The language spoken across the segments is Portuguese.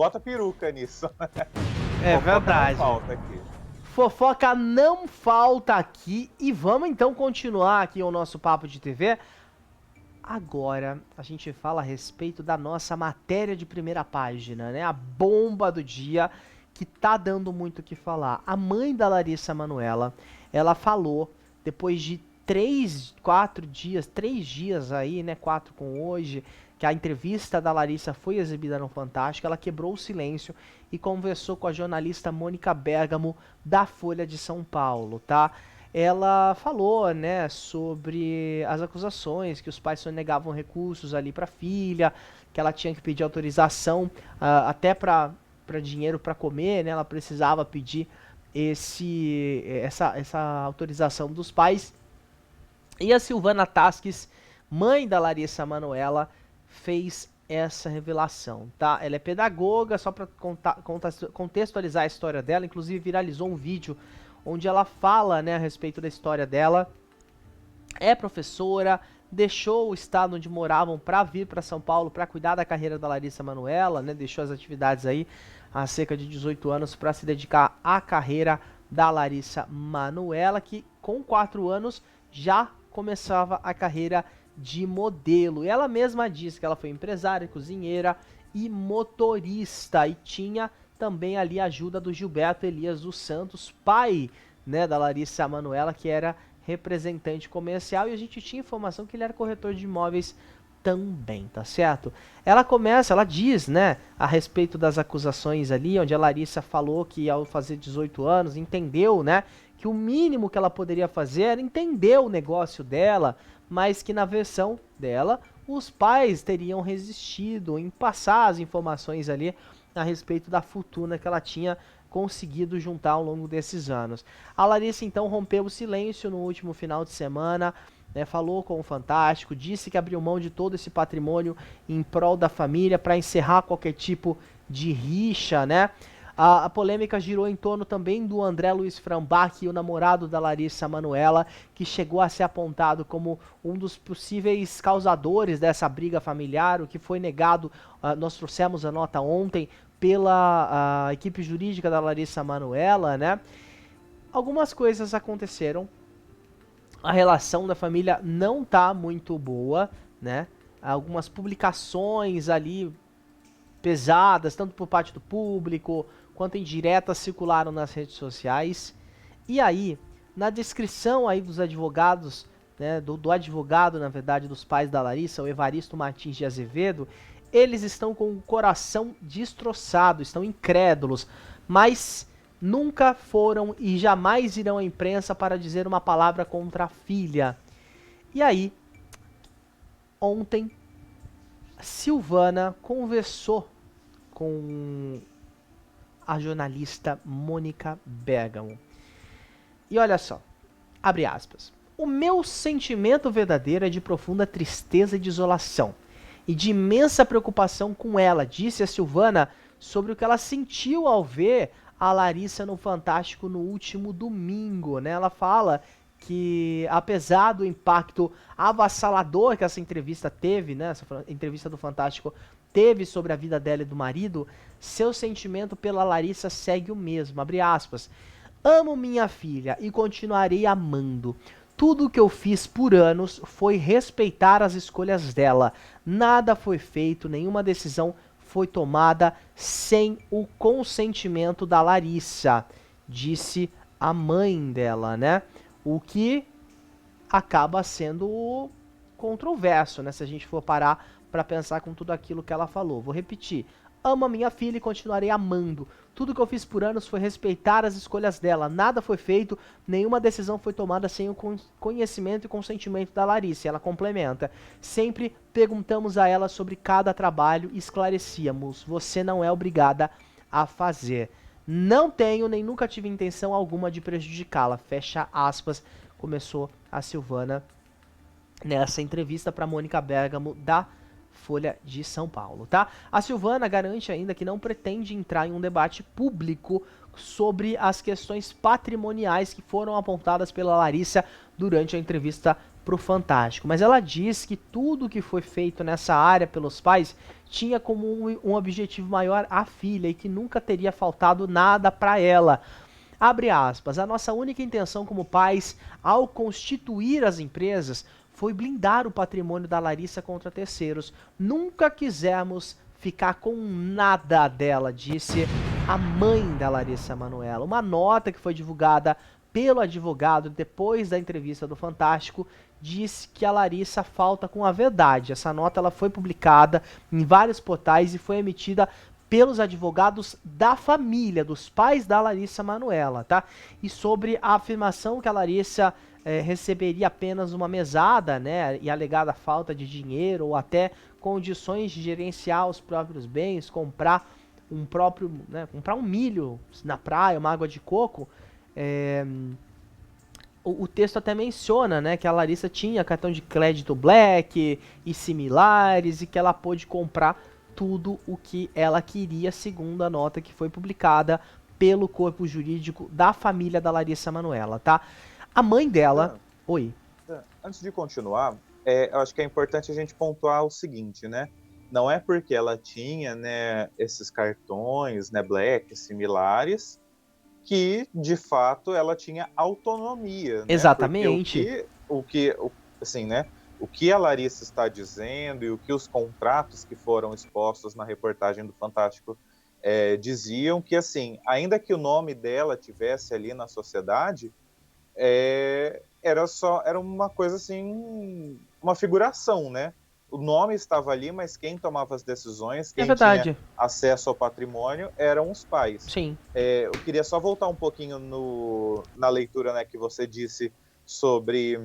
bota peruca nisso. É Fofoca verdade. não falta aqui. Fofoca não falta aqui. E vamos então continuar aqui o nosso Papo de TV. Agora a gente fala a respeito da nossa matéria de primeira página, né? A bomba do dia que tá dando muito o que falar. A mãe da Larissa Manoela, ela falou, depois de 3 dias aí, né? 4 com hoje, que a entrevista da Larissa foi exibida no Fantástico, ela quebrou o silêncio e conversou com a jornalista Mônica Bergamo da Folha de São Paulo, tá? Ela falou, né, sobre as acusações que os pais sonegavam recursos ali para a filha, que ela tinha que pedir autorização até para dinheiro para comer, né? Ela precisava pedir essa autorização dos pais. E a Silvana Tasques, mãe da Larissa Manoela, fez essa revelação, tá? Ela é pedagoga, só para contextualizar a história dela, inclusive viralizou um vídeo onde ela fala, né, a respeito da história dela. É professora, deixou o estado onde moravam para vir para São Paulo para cuidar da carreira da Larissa Manoela, né? Deixou as atividades aí há cerca de 18 anos para se dedicar à carreira da Larissa Manoela, que com 4 anos já começava a carreira de modelo. E ela mesma diz que ela foi empresária, cozinheira e motorista e tinha também ali a ajuda do Gilberto Elias dos Santos, pai, né, da Larissa Manoela, que era representante comercial, e a gente tinha informação que ele era corretor de imóveis também, tá certo? Ela diz, né, a respeito das acusações ali, onde a Larissa falou que ao fazer 18 anos, entendeu, né, que o mínimo que ela poderia fazer era entender o negócio dela, mas que na versão dela, os pais teriam resistido em passar as informações ali a respeito da fortuna que ela tinha conseguido juntar ao longo desses anos. A Larissa então rompeu o silêncio no último final de semana, né, falou com o Fantástico, disse que abriu mão de todo esse patrimônio em prol da família para encerrar qualquer tipo de rixa, né? A polêmica girou em torno também do André Luiz Frambach, o namorado da Larissa Manoela, que chegou a ser apontado como um dos possíveis causadores dessa briga familiar, o que foi negado, nós trouxemos a nota ontem, pela equipe jurídica da Larissa Manoela, né? Algumas coisas aconteceram, a relação da família não tá muito boa, né? Algumas publicações ali pesadas, tanto por parte do público, quanto indiretas, circularam nas redes sociais. E aí, na descrição aí dos advogados, né, do advogado, na verdade, dos pais da Larissa, o Evaristo Martins de Azevedo, eles estão com o coração destroçado, estão incrédulos, mas nunca foram e jamais irão à imprensa para dizer uma palavra contra a filha. E aí, ontem, Silvana conversou com a jornalista Mônica Bergamo. E olha só, abre aspas. O meu sentimento verdadeiro é de profunda tristeza e desolação, e de imensa preocupação com ela, disse a Silvana sobre o que ela sentiu ao ver a Larissa no Fantástico no último domingo, né? Ela fala que, apesar do impacto avassalador que essa entrevista teve, né, essa entrevista do Fantástico teve sobre a vida dela e do marido, seu sentimento pela Larissa segue o mesmo, abre aspas. Amo minha filha e continuarei amando. Tudo o que eu fiz por anos foi respeitar as escolhas dela. Nada foi feito, nenhuma decisão foi tomada sem o consentimento da Larissa, disse a mãe dela, né? O que acaba sendo controverso, né? Se a gente for parar para pensar com tudo aquilo que ela falou. Vou repetir. Amo a minha filha e continuarei amando. Tudo que eu fiz por anos foi respeitar as escolhas dela. Nada foi feito, nenhuma decisão foi tomada sem o conhecimento e consentimento da Larissa. Ela complementa. Sempre perguntamos a ela sobre cada trabalho e esclarecíamos. Você não é obrigada a fazer. Não tenho nem nunca tive intenção alguma de prejudicá-la. Fecha aspas. Começou a Silvana nessa entrevista para Mônica Bergamo da Folha de São Paulo, tá? A Silvana garante ainda que não pretende entrar em um debate público sobre as questões patrimoniais que foram apontadas pela Larissa durante a entrevista pro Fantástico. Mas ela diz que tudo que foi feito nessa área pelos pais tinha como um objetivo maior a filha e que nunca teria faltado nada para ela. Abre aspas, a nossa única intenção como pais, ao constituir as empresas, foi blindar o patrimônio da Larissa contra terceiros. Nunca quisemos ficar com nada dela, disse a mãe da Larissa Manoela. Uma nota que foi divulgada pelo advogado depois da entrevista do Fantástico diz que a Larissa falta com a verdade. Essa nota ela foi publicada em vários portais e foi emitida pelos advogados da família, dos pais da Larissa Manoela, tá? E sobre a afirmação que a Larissa receberia apenas uma mesada, né, e alegada falta de dinheiro ou até condições de gerenciar os próprios bens, comprar comprar um milho na praia, uma água de coco, o texto até menciona, né, que a Larissa tinha cartão de crédito Black e similares e que ela pôde comprar tudo o que ela queria, segundo a nota que foi publicada pelo corpo jurídico da família da Larissa Manoela, tá? A mãe dela... Oi. Antes de continuar, eu acho que é importante a gente pontuar o seguinte, né? Não é porque ela tinha, né, esses cartões, né, Black, similares, que, de fato, ela tinha autonomia, né? Exatamente. Porque assim, né? O que a Larissa está dizendo e o que os contratos que foram expostos na reportagem do Fantástico diziam que, assim, ainda que o nome dela tivesse ali na sociedade, era uma coisa assim, uma figuração, né? O nome estava ali, mas quem tomava as decisões, quem tinha acesso ao patrimônio eram os pais. Sim. Eu queria só voltar um pouquinho na leitura, né, que você disse sobre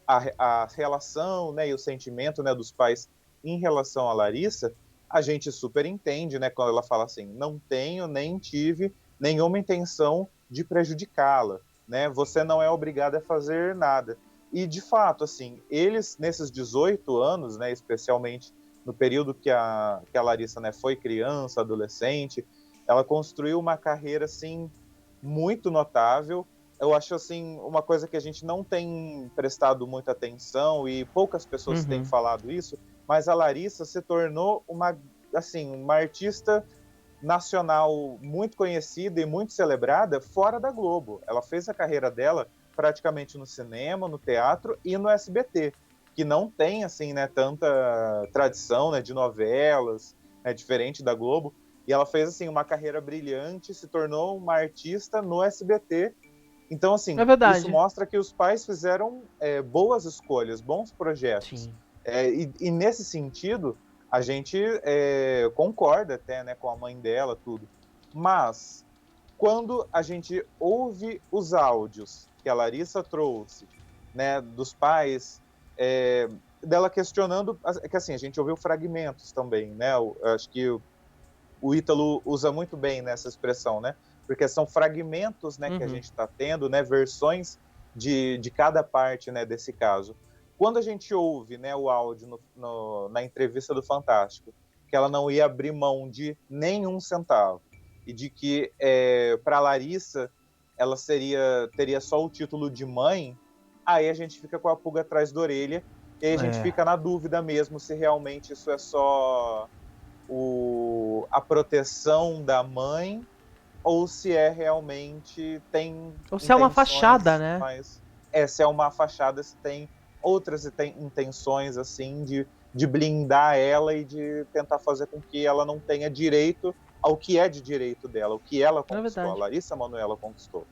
a relação, né, e o sentimento, né, dos pais em relação à Larissa. A gente super entende, né, quando ela fala assim, não tenho nem tive nenhuma intenção de prejudicá-la, né? Você não é obrigada a fazer nada. E, de fato, assim, eles, nesses 18 anos, né, especialmente no período que a Larissa, né, foi criança, adolescente, ela construiu uma carreira, assim, muito notável. Eu acho, assim, uma coisa que a gente não tem prestado muita atenção e poucas pessoas têm falado isso, mas a Larissa se tornou uma artista nacional muito conhecida e muito celebrada fora da Globo. Ela fez a carreira dela praticamente no cinema, no teatro e no SBT, que não tem, assim, né, tanta tradição, né, de novelas, né, diferente da Globo. E ela fez, assim, uma carreira brilhante, se tornou uma artista no SBT. Então, assim, isso mostra que os pais fizeram boas escolhas, bons projetos. E nesse sentido, a gente concorda até, né, com a mãe dela, tudo. Mas, quando a gente ouve os áudios que a Larissa trouxe, né, dos pais, dela questionando, que assim, a gente ouviu fragmentos também, né, acho que o Ítalo usa muito bem nessa expressão, né, porque são fragmentos, né, que a gente está tendo, né, versões de cada parte, né, desse caso. Quando a gente ouve, né, o áudio na entrevista do Fantástico, que ela não ia abrir mão de nenhum centavo, e de que, para a Larissa, ela teria só o título de mãe, aí a gente fica com a pulga atrás da orelha, e aí a gente fica na dúvida mesmo se realmente isso é só a proteção da mãe, ou se realmente tem... Ou se é uma fachada, né? Mas, se é uma fachada, se tem outras intenções, assim, de blindar ela e de tentar fazer com que ela não tenha direito ao que é de direito dela, o que ela conquistou, a Larissa Manoela conquistou.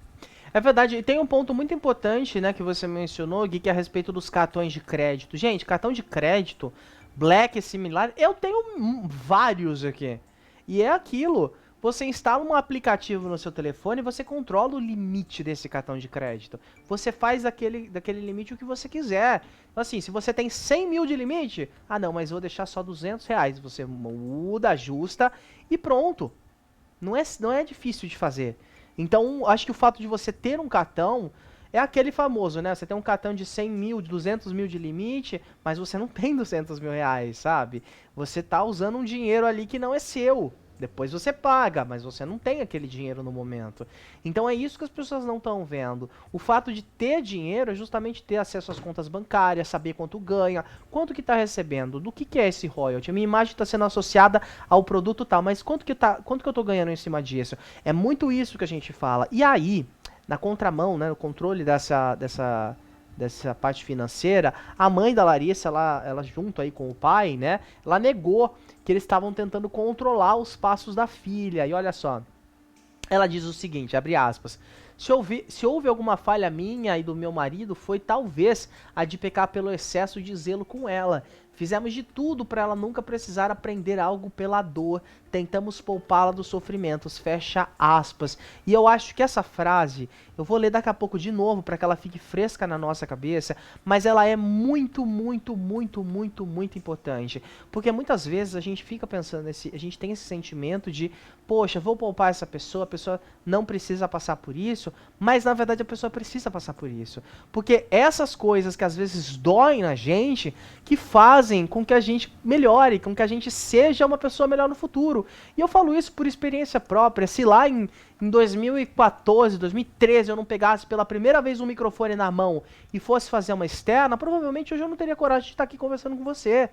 É verdade, e tem um ponto muito importante, né, que você mencionou, Gui, que é a respeito dos cartões de crédito. Gente, cartão de crédito, Black e similar, eu tenho vários aqui. E é aquilo, você instala um aplicativo no seu telefone e você controla o limite desse cartão de crédito. Você faz daquele limite o que você quiser. Então, assim, se você tem 100 mil de limite, não, mas vou deixar só R$200. Você muda, ajusta e pronto. Não é difícil de fazer. Então, acho que o fato de você ter um cartão é aquele famoso, né? Você tem um cartão de 100 mil, de 200 mil de limite, mas você não tem R$200 mil, sabe? Você tá usando um dinheiro ali que não é seu. Depois você paga, mas você não tem aquele dinheiro no momento. Então é isso que as pessoas não estão vendo. O fato de ter dinheiro é justamente ter acesso às contas bancárias, saber quanto ganha, quanto que está recebendo, do que é esse royalty. A minha imagem está sendo associada ao produto tal, mas quanto que eu estou ganhando em cima disso? É muito isso que a gente fala. E aí, na contramão, né, no controle dessa parte financeira, a mãe da Larissa, ela junto aí com o pai, né, ela negou que eles estavam tentando controlar os passos da filha. E olha só, ela diz o seguinte, abre aspas, se houve alguma falha minha e do meu marido, foi talvez a de pecar pelo excesso de zelo com ela. Fizemos de tudo para ela nunca precisar aprender algo pela dor. Tentamos poupá-la dos sofrimentos. Fecha aspas. E eu acho que essa frase, eu vou ler daqui a pouco de novo para que ela fique fresca na nossa cabeça, mas ela é muito, muito, muito, muito, muito importante. Porque muitas vezes a gente fica pensando, a gente tem esse sentimento de, poxa, vou poupar essa pessoa, a pessoa não precisa passar por isso, mas na verdade a pessoa precisa passar por isso. Porque essas coisas que às vezes doem na gente, que fazem com que a gente melhore, com que a gente seja uma pessoa melhor no futuro. E eu falo isso por experiência própria. Se lá em 2014, 2013 eu não pegasse pela primeira vez um microfone na mão e fosse fazer uma externa, provavelmente hoje eu não teria coragem de estar aqui conversando com você.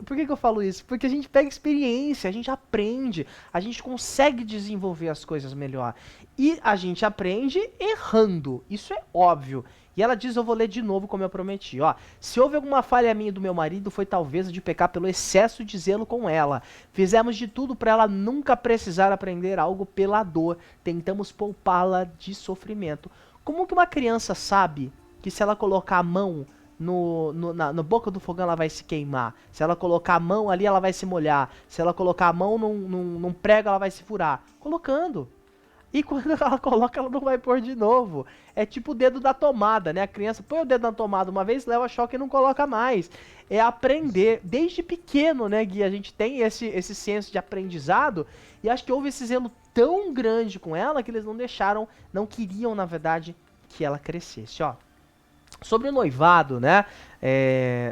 Por que eu falo isso? Porque a gente pega experiência, a gente aprende, a gente consegue desenvolver as coisas melhor. E a gente aprende errando, isso é óbvio. E ela diz, eu vou ler de novo como eu prometi, ó. Se houve alguma falha minha e do meu marido, foi talvez a de pecar pelo excesso de zelo com ela. Fizemos de tudo para ela nunca precisar aprender algo pela dor. Tentamos poupá-la de sofrimento. Como que uma criança sabe que se ela colocar a mão na boca do fogão ela vai se queimar? Se ela colocar a mão ali, ela vai se molhar. Se ela colocar a mão num prego, ela vai se furar. Colocando. E quando ela coloca, ela não vai pôr de novo. É tipo o dedo da tomada, né? A criança põe o dedo na tomada uma vez, leva choque e não coloca mais. É aprender. Desde pequeno, né, Gui? A gente tem esse senso de aprendizado. E acho que houve esse zelo tão grande com ela que eles não deixaram, não queriam, na verdade, que ela crescesse, ó. Sobre o noivado, né?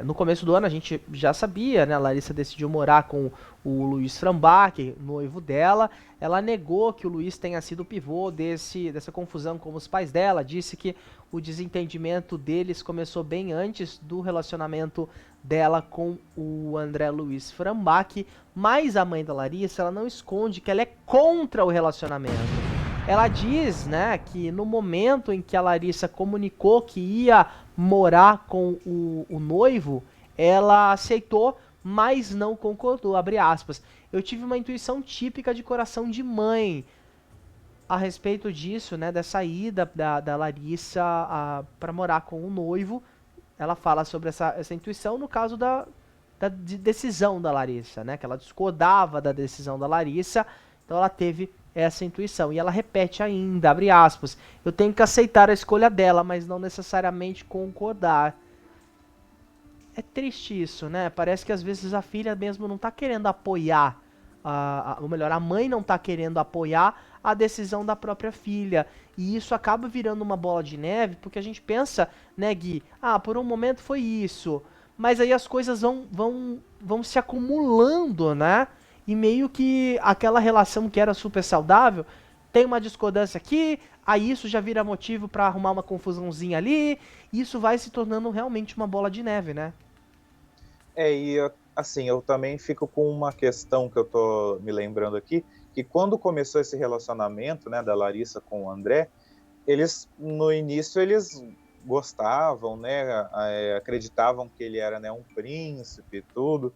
No começo do ano a gente já sabia, né? A Larissa decidiu morar com o Luiz Frambach, noivo dela. Ela negou que o Luiz tenha sido o pivô dessa confusão com os pais dela. Disse que o desentendimento deles começou bem antes do relacionamento dela com o André Luiz Frambach. Mas a mãe da Larissa, ela não esconde que ela é contra o relacionamento. Ela diz, né, que no momento em que a Larissa comunicou que ia morar com o noivo, ela aceitou, mas não concordou, abre aspas. Eu tive uma intuição típica de coração de mãe a respeito disso, né, dessa ida da Larissa para morar com o noivo. Ela fala sobre essa intuição no caso da decisão da Larissa, né, que ela discordava da decisão da Larissa, então ela teve essa intuição. E ela repete ainda, abre aspas, eu tenho que aceitar a escolha dela, mas não necessariamente concordar. É triste isso, né? Parece que às vezes a filha mesmo não tá querendo apoiar, ou melhor, a mãe não tá querendo apoiar a decisão da própria filha. E isso acaba virando uma bola de neve, porque a gente pensa, né, Gui, por um momento foi isso, mas aí as coisas vão se acumulando, né? E meio que aquela relação que era super saudável, tem uma discordância aqui, aí isso já vira motivo pra arrumar uma confusãozinha ali, e isso vai se tornando realmente uma bola de neve, né? E assim, eu também fico com uma questão que eu tô me lembrando aqui, que quando começou esse relacionamento, né, da Larissa com o André, no início, eles gostavam, né, acreditavam que ele era, né, um príncipe e tudo.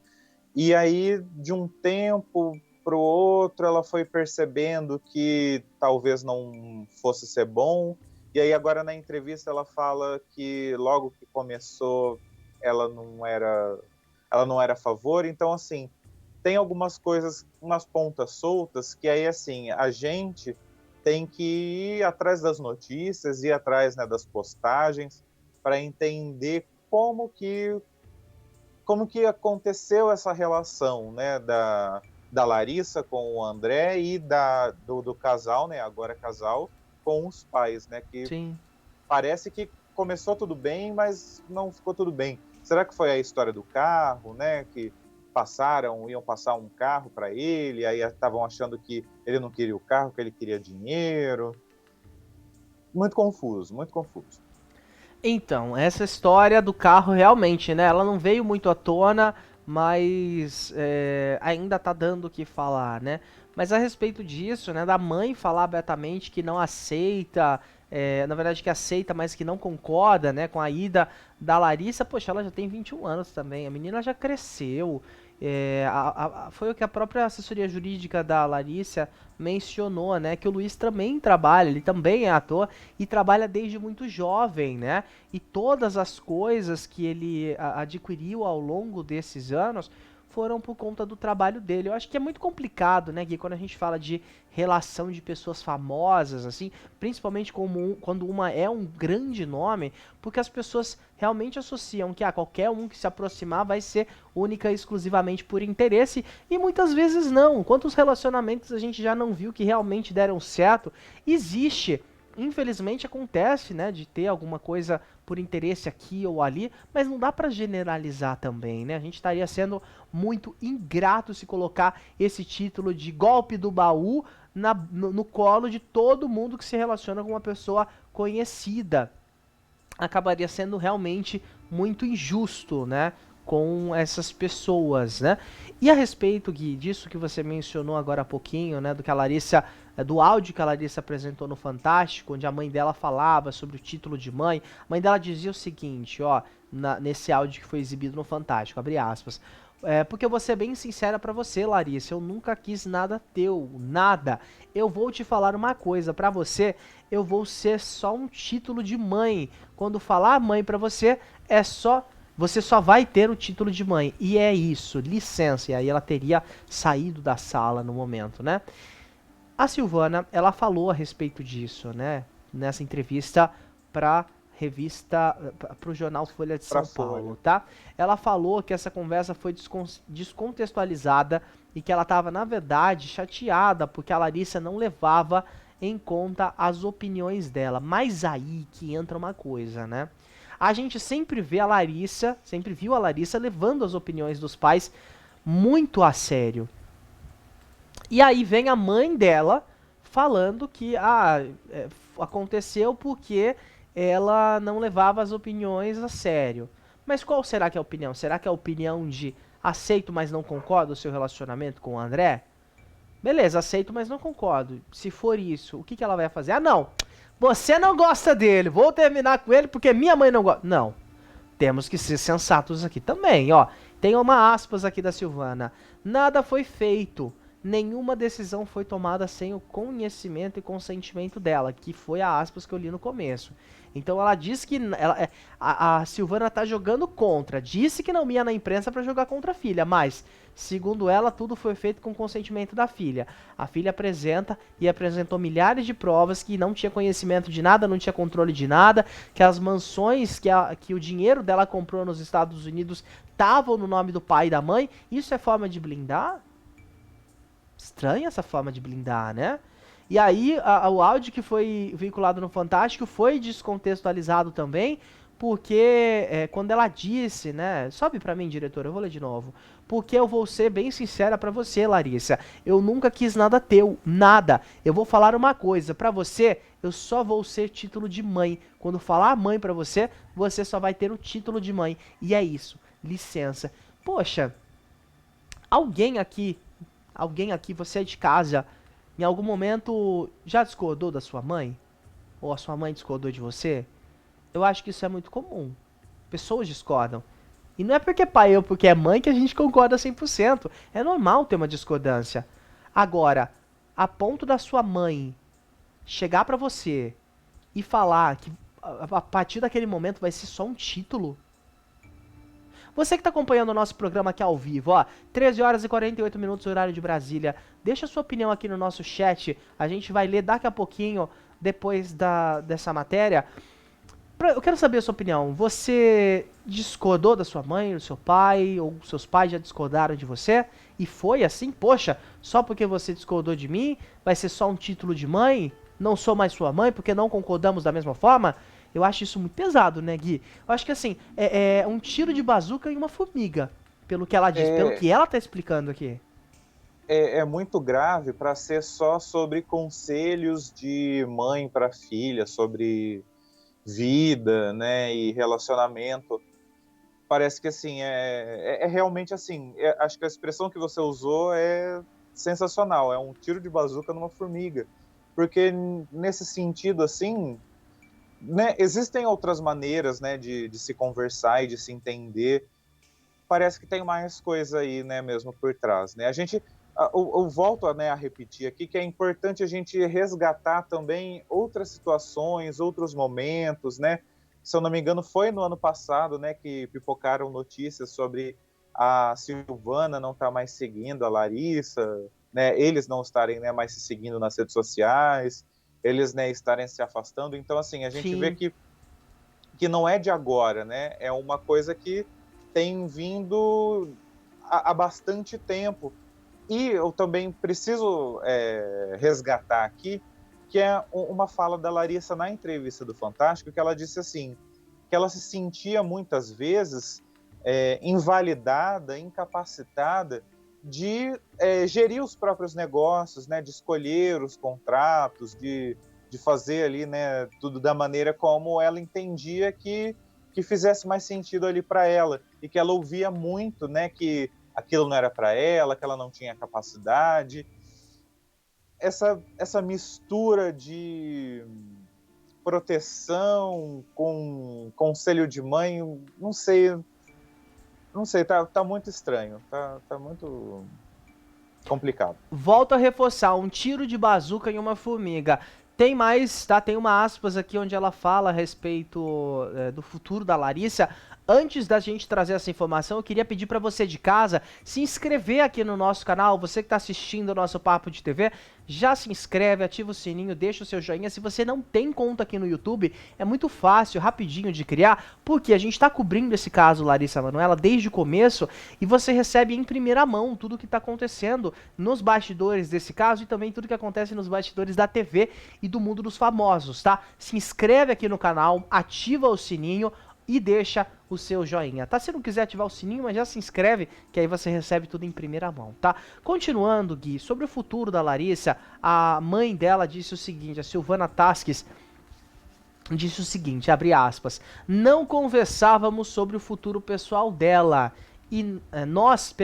E aí, de um tempo para o outro, ela foi percebendo que talvez não fosse ser bom. E aí, agora na entrevista, ela fala que logo que começou, ela não era a favor. Então, assim, tem algumas coisas, umas pontas soltas, que aí, assim, a gente tem que ir atrás das notícias, ir atrás, né, das postagens, para entender como que aconteceu essa relação, né, da Larissa com o André e do casal, né, agora casal, com os pais, né, que Sim. parece que começou tudo bem, mas não ficou tudo bem. Será que foi a história do carro, né, que iam passar um carro para ele, aí estavam achando que ele não queria o carro, que ele queria dinheiro. Muito confuso, muito confuso. Então, essa história do carro realmente, né? Ela não veio muito à tona, mas ainda tá dando o que falar, né? Mas a respeito disso, né? Da mãe falar abertamente que não aceita, na verdade que aceita, mas que não concorda, né? Com a ida da Larissa, poxa, ela já tem 21 anos também, a menina já cresceu. Foi o que a própria assessoria jurídica da Larissa mencionou, né? Que o Luiz também trabalha, ele também é ator e trabalha desde muito jovem, né? E todas as coisas que ele adquiriu ao longo desses anos foram por conta do trabalho dele. Eu acho que é muito complicado, né, Gui, quando a gente fala de relação de pessoas famosas, assim, principalmente quando uma é um grande nome, porque as pessoas realmente associam que qualquer um que se aproximar vai ser única e exclusivamente por interesse, e muitas vezes não. Quantos relacionamentos a gente já não viu que realmente deram certo? Existe. Infelizmente acontece, né, de ter alguma coisa por interesse aqui ou ali, mas não dá pra generalizar também, né? A gente estaria sendo muito ingrato se colocar esse título de golpe do baú no colo de todo mundo que se relaciona com uma pessoa conhecida. Acabaria sendo realmente muito injusto, né, com essas pessoas, né? E a respeito, Gui, disso que você mencionou agora há pouquinho, né, do que a Larissa, do áudio que a Larissa apresentou no Fantástico, onde a mãe dela falava sobre o título de mãe, a mãe dela dizia o seguinte, ó, nesse áudio que foi exibido no Fantástico, abre aspas, porque eu vou ser bem sincera pra você, Larissa, eu nunca quis nada teu, nada. Eu vou te falar uma coisa, pra você, eu vou ser só um título de mãe. Quando falar mãe pra você, você só vai ter o título de mãe. E é isso, licença. E aí ela teria saído da sala no momento, né? A Silvana, ela falou a respeito disso, né? Nessa entrevista pra pro jornal Folha de São Paulo, tá? Ela falou que essa conversa foi descontextualizada e que ela estava, na verdade, chateada porque a Larissa não levava em conta as opiniões dela. Mas aí que entra uma coisa, né? A gente sempre viu a Larissa levando as opiniões dos pais muito a sério. E aí vem a mãe dela falando que aconteceu porque ela não levava as opiniões a sério. Mas qual será que é a opinião? Será que é a opinião de aceito, mas não concordo o seu relacionamento com o André? Beleza, aceito, mas não concordo. Se for isso, o que ela vai fazer? Não, você não gosta dele, vou terminar com ele porque minha mãe não gosta. Não, temos que ser sensatos aqui também, ó. Tem uma aspas aqui da Silvana. Nada foi feito. Nenhuma decisão foi tomada sem o conhecimento e consentimento dela, que foi a aspas que eu li no começo. Então ela disse que a Silvana tá jogando contra, disse que não ia na imprensa para jogar contra a filha, mas, segundo ela, tudo foi feito com consentimento da filha. A filha apresentou milhares de provas que não tinha conhecimento de nada, não tinha controle de nada, que as mansões que o dinheiro dela comprou nos Estados Unidos estavam no nome do pai e da mãe. Isso é forma de blindar? Estranha essa forma de blindar, né? E aí, o áudio que foi vinculado no Fantástico foi descontextualizado também, porque quando ela disse, né? Sobe pra mim, diretor, eu vou ler de novo. Porque eu vou ser bem sincera pra você, Larissa. Eu nunca quis nada teu, nada. Eu vou falar uma coisa, pra você, eu só vou ser título de mãe. Quando falar mãe pra você, você só vai ter o título de mãe. E é isso, licença. Poxa, alguém aqui, você é de casa, em algum momento já discordou da sua mãe? Ou a sua mãe discordou de você? Eu acho que isso é muito comum. Pessoas discordam. E não é porque é pai ou porque é mãe que a gente concorda 100%. É normal ter uma discordância. Agora, a ponto da sua mãe chegar pra você e falar que a partir daquele momento vai ser só um título. Você que está acompanhando o nosso programa aqui ao vivo, ó, 13 horas e 48 minutos, horário de Brasília, deixa a sua opinião aqui no nosso chat, a gente vai ler daqui a pouquinho, depois dessa matéria. Eu quero saber a sua opinião, você discordou da sua mãe, do seu pai, ou seus pais já discordaram de você? E foi assim, poxa, só porque você discordou de mim, vai ser só um título de mãe? Não sou mais sua mãe porque não concordamos da mesma forma? Eu acho isso muito pesado, né, Gui? Eu acho que assim, é um tiro de bazuca em uma formiga. Pelo que ela diz, pelo que ela tá explicando aqui. É muito grave para ser só sobre conselhos de mãe para filha, sobre vida, né, e relacionamento. Parece que, assim, é realmente assim, acho que a expressão que você usou é sensacional, é um tiro de bazuca numa formiga. Porque nesse sentido, assim, né, existem outras maneiras, né, de se conversar e de se entender. Parece que tem mais coisa aí, né, mesmo por trás, né? A gente, eu volto a, né, a repetir aqui que é importante a gente resgatar também outras situações, outros momentos, né? Se eu não me engano, foi no ano passado, né, que pipocaram notícias sobre a Silvana não estar mais seguindo a Larissa, né? Eles não estarem, né, mais se seguindo nas redes sociais, eles, né, estarem se afastando. Então, assim, a gente vê Sim. que não é de agora, né? É uma coisa que tem vindo há bastante tempo. E eu também preciso resgatar aqui que é uma fala da Larissa na entrevista do Fantástico, que ela disse assim, que ela se sentia muitas vezes invalidada, incapacitada de gerir os próprios negócios, né, de escolher os contratos, de fazer ali, né, tudo da maneira como ela entendia que fizesse mais sentido ali para ela, e que ela ouvia muito, né, que aquilo não era para ela, que ela não tinha capacidade. Essa mistura de proteção com conselho de mãe, não sei, tá muito estranho, tá muito complicado. Volto a reforçar, um tiro de bazuca em uma formiga. Tem mais, tá? Tem uma aspas aqui onde ela fala a respeito do futuro da Larissa. Antes da gente trazer essa informação, eu queria pedir para você de casa se inscrever aqui no nosso canal. Você que está assistindo o nosso Papo de TV, já se inscreve, ativa o sininho, deixa o seu joinha. Se você não tem conta aqui no YouTube, é muito fácil, rapidinho de criar, porque a gente está cobrindo esse caso Larissa Manoela desde o começo e você recebe em primeira mão tudo o que está acontecendo nos bastidores desse caso e também tudo que acontece nos bastidores da TV e do mundo dos famosos, tá? Se inscreve aqui no canal, ativa o sininho e deixa o seu joinha, tá? Se não quiser ativar o sininho, mas já se inscreve, que aí você recebe tudo em primeira mão, tá? Continuando, Gui, sobre o futuro da Larissa, a mãe dela disse o seguinte, a Silvana Tasques disse o seguinte, abre aspas, não conversávamos sobre o futuro pessoal dela, e nós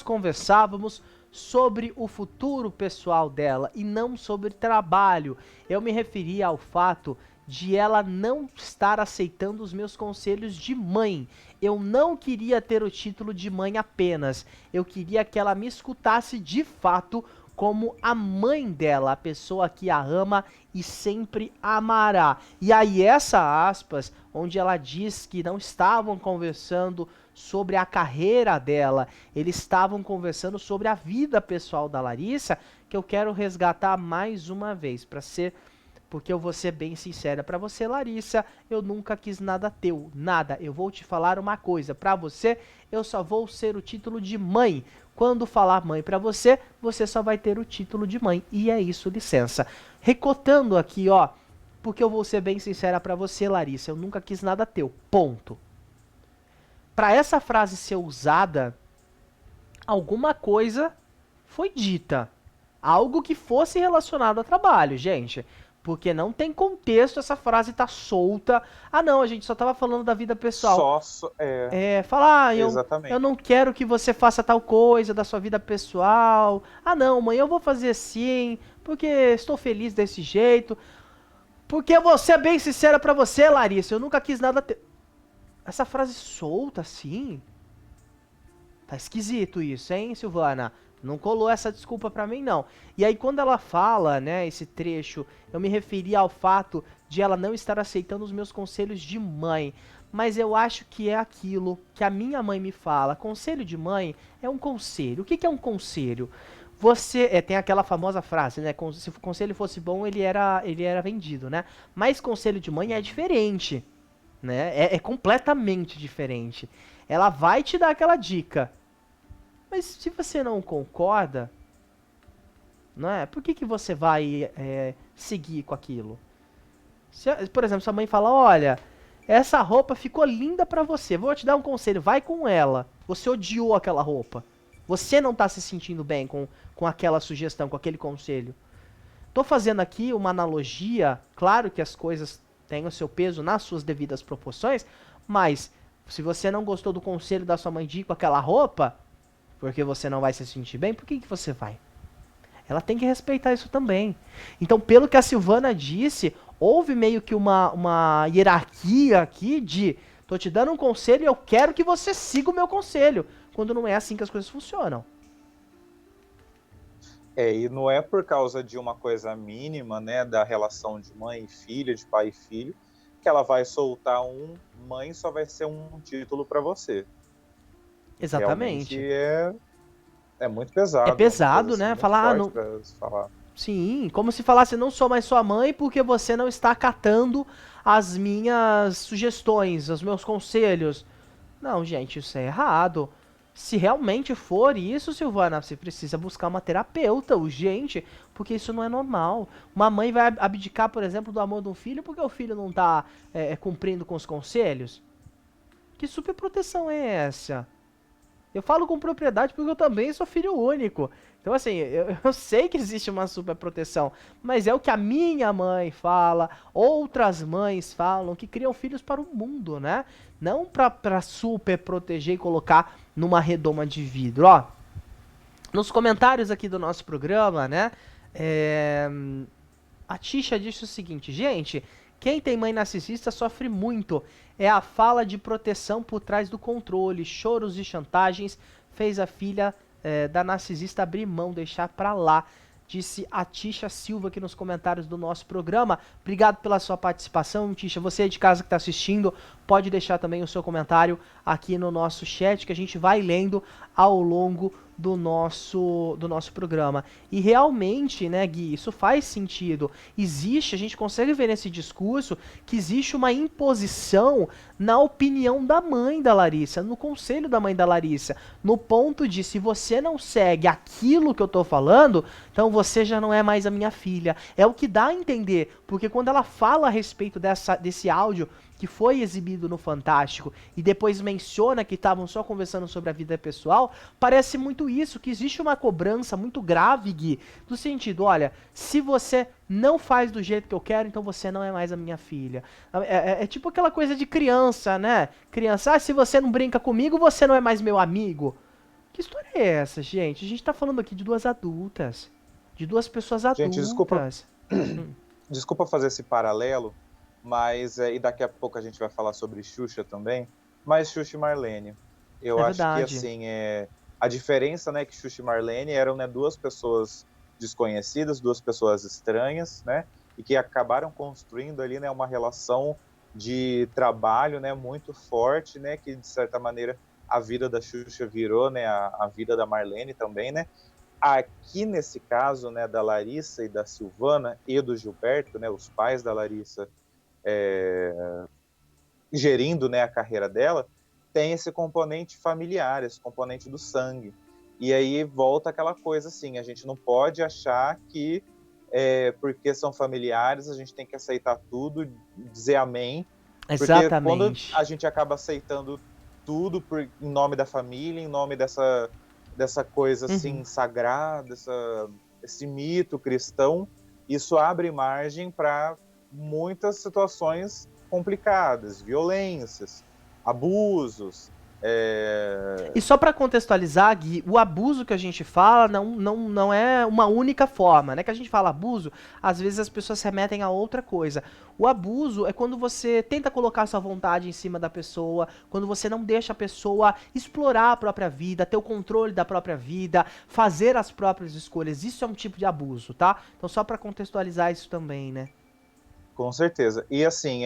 conversávamos sobre o futuro pessoal dela e não sobre trabalho. Eu me referia ao fato de ela não estar aceitando os meus conselhos de mãe. Eu não queria ter o título de mãe apenas. Eu queria que ela me escutasse de fato como a mãe dela, a pessoa que a ama e sempre amará. E aí essa aspas, onde ela diz que não estavam conversando sobre a carreira dela, eles estavam conversando sobre a vida pessoal da Larissa, que eu quero resgatar mais uma vez, porque eu vou ser bem sincera para você, Larissa, eu nunca quis nada teu, nada. Eu vou te falar uma coisa, para você, eu só vou ser o título de mãe. Quando falar mãe para você, você só vai ter o título de mãe. E é isso, licença. Recotando aqui, ó, porque eu vou ser bem sincera para você, Larissa, eu nunca quis nada teu, ponto. Para essa frase ser usada, alguma coisa foi dita. Algo que fosse relacionado a trabalho, gente. Porque não tem contexto, essa frase tá solta. Ah, não, a gente só tava falando da vida pessoal. Falar, eu Exatamente. não quero que você faça tal coisa da sua vida pessoal. Ah, não, mãe, eu vou fazer assim, porque estou feliz desse jeito. Porque eu vou ser bem sincera pra você, Larissa, eu nunca quis nada ter... Essa frase solta assim... Tá esquisito isso, hein, Silvana? Não colou essa desculpa pra mim, não. E aí, quando ela fala, né, esse trecho, eu me referi ao fato de ela não estar aceitando os meus conselhos de mãe. Mas eu acho que é aquilo que a minha mãe me fala. Conselho de mãe é um conselho. O que é um conselho? Você, tem aquela famosa frase, né, se o conselho fosse bom, ele era vendido, né? Mas conselho de mãe é diferente, né? É completamente diferente. Ela vai te dar aquela dica. Mas se você não concorda, não é? Por que você vai seguir com aquilo? Por exemplo, sua mãe fala, olha, essa roupa ficou linda pra você, vou te dar um conselho, vai com ela. Você odiou aquela roupa. Você não tá se sentindo bem com aquela sugestão, com aquele conselho. Tô fazendo aqui uma analogia, claro que as coisas têm o seu peso nas suas devidas proporções, mas se você não gostou do conselho da sua mãe de ir com aquela roupa, porque você não vai se sentir bem, por que você vai? Ela tem que respeitar isso também. Então, pelo que a Silvana disse, houve meio que uma hierarquia aqui de tô te dando um conselho e eu quero que você siga o meu conselho, quando não é assim que as coisas funcionam. E não é por causa de uma coisa mínima, né, da relação de mãe e filha, de pai e filho, que ela vai soltar mãe só vai ser um título para você. Realmente Exatamente. é muito É pesado, uma coisa pesado, assim né? muito Falar, forte para se falar. sim, como se falasse, não sou mais sua mãe porque você não está acatando as minhas sugestões, os meus conselhos. Não, gente, isso é errado. Se realmente for isso, Silvana, você precisa buscar uma terapeuta urgente, porque isso não é normal. Uma mãe vai abdicar, por exemplo, do amor de um filho porque o filho não está cumprindo com os conselhos? Que superproteção é essa? Eu falo com propriedade porque eu também sou filho único. Então, assim, eu sei que existe uma superproteção, mas é o que a minha mãe fala, outras mães falam, que criam filhos para o mundo, né? Não pra super proteger e colocar numa redoma de vidro. Ó, nos comentários aqui do nosso programa, né? É, a Tisha disse o seguinte, gente, quem tem mãe narcisista sofre muito. É a fala de proteção por trás do controle, choros e chantagens fez a filha da narcisista abrir mão, deixar pra lá. Disse a Tisha Silva aqui nos comentários do nosso programa. Obrigado pela sua participação, Tisha. Você de casa que está assistindo, pode deixar também o seu comentário aqui no nosso chat, que a gente vai lendo ao longo do nosso programa. E realmente, né, Gui, isso faz sentido. Existe, a gente consegue ver nesse discurso que existe uma imposição na opinião da mãe da Larissa, no conselho da mãe da Larissa, no ponto de se você não segue aquilo que eu tô falando, então você já não é mais a minha filha. É o que dá a entender, porque quando ela fala a respeito desse áudio que foi exibido no Fantástico e depois menciona que estavam só conversando sobre a vida pessoal, parece muito isso, que existe uma cobrança muito grave, Gui, do sentido, olha, se você não faz do jeito que eu quero, então você não é mais a minha filha. É tipo aquela coisa de criança, né? Criança, se você não brinca comigo, você não é mais meu amigo. Que história é essa, gente? A gente tá falando aqui de duas adultas. De duas pessoas Gente, adultas. desculpa fazer esse paralelo, mas e daqui a pouco a gente vai falar sobre Xuxa também, mas Xuxa e Marlene. Eu É acho que verdade. assim, a diferença, né, que Xuxa e Marlene eram, né, duas pessoas desconhecidas, duas pessoas estranhas, né, e que acabaram construindo ali, né, uma relação de trabalho, né, muito forte, né, que de certa maneira a vida da Xuxa virou, né, a vida da Marlene também, né. Aqui nesse caso, né, da Larissa e da Silvana e do Gilberto, né, os pais da Larissa gerindo, né, a carreira dela, tem esse componente familiar, esse componente do sangue. E aí volta aquela coisa assim, a gente não pode achar que porque são familiares a gente tem que aceitar tudo, dizer amém, porque quando Exatamente. a gente acaba aceitando tudo em nome da família, em nome dessa coisa Uhum. assim sagrada, esse mito cristão, isso abre margem para muitas situações complicadas, violências, abusos. E só para contextualizar, Gui, o abuso que a gente fala não é uma única forma, né? Que a gente fala abuso, às vezes as pessoas se remetem a outra coisa. O abuso é quando você tenta colocar sua vontade em cima da pessoa, quando você não deixa a pessoa explorar a própria vida, ter o controle da própria vida, fazer as próprias escolhas. Isso é um tipo de abuso, tá? Então só para contextualizar isso também, né? Com certeza. E assim,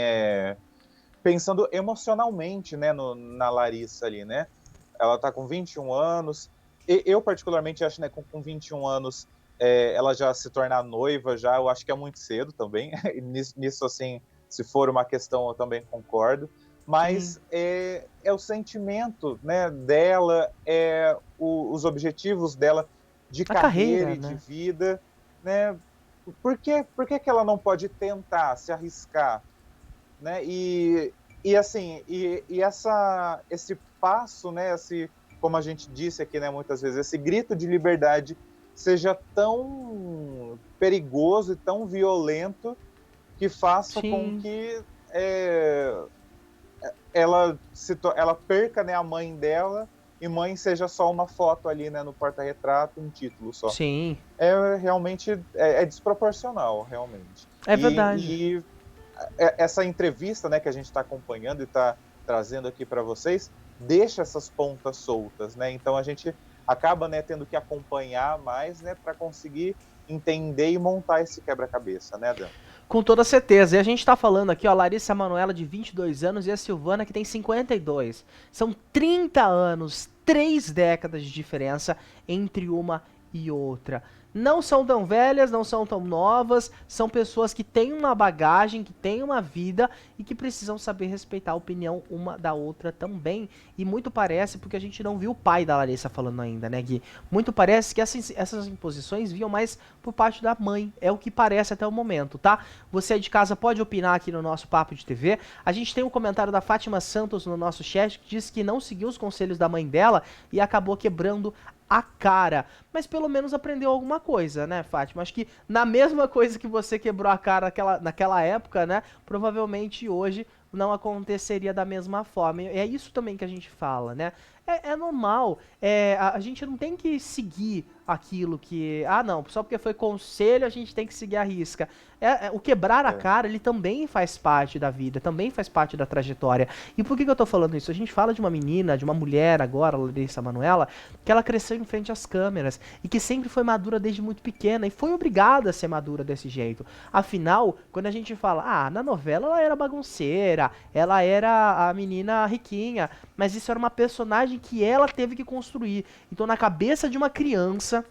pensando emocionalmente, né, na Larissa ali, né? Ela tá com 21 anos. Eu particularmente acho, né, com 21 anos, ela já se tornar noiva, já eu acho que é muito cedo também. Nisso, assim, se for uma questão, eu também concordo. Sim. Mas é o sentimento, né, dela, os objetivos dela de A carreira carreira, e de né? vida, né? Por que ela não pode tentar se arriscar, né? E assim, esse passo, né? como a gente disse aqui, né, muitas vezes, esse grito de liberdade seja tão perigoso e tão violento que faça com Sim, que ela perca, né, a mãe dela, e mãe seja só uma foto ali, né, no porta-retrato, um título só. sim. Realmente desproporcional, realmente. É verdade. E essa entrevista, né, que a gente está acompanhando e está trazendo aqui para vocês, deixa essas pontas soltas, né? Então a gente acaba, né, tendo que acompanhar mais, né, para conseguir entender e montar esse quebra-cabeça, né, Dan? Com toda certeza. E a gente tá falando aqui, ó, Larissa Manoela de 22 anos e a Silvana que tem 52. São 30 anos, 3 décadas de diferença entre uma e outra. Não são tão velhas, não são tão novas, são pessoas que têm uma bagagem, que têm uma vida e que precisam saber respeitar a opinião uma da outra também. E muito parece, porque a gente não viu o pai da Larissa falando ainda, né, Gui? Muito parece que essas imposições vinham mais por parte da mãe. É o que parece até o momento, tá? Você aí de casa pode opinar aqui no nosso Papo de TV. A gente tem um comentário da Fátima Santos no nosso chat que diz que não seguiu os conselhos da mãe dela e acabou quebrando a cara. Mas pelo menos aprendeu alguma coisa, né, Fátima? Acho que na mesma coisa que você quebrou a cara naquela época, né? Provavelmente hoje não aconteceria da mesma forma. E é isso também que a gente fala, né? É normal. A gente não tem que seguir aquilo que. Ah, não, só porque foi conselho a gente tem que seguir a risca. O quebrar a É. cara, ele também faz parte da vida, também faz parte da trajetória. E por que eu tô falando isso? A gente fala de uma menina, de uma mulher agora, Larissa Manoela, que ela cresceu em frente às câmeras e que sempre foi madura desde muito pequena e foi obrigada a ser madura desse jeito. Afinal, quando a gente fala, na novela ela era bagunceira, ela era a menina riquinha, mas isso era uma personagem que ela teve que construir. Então, na cabeça de uma criança,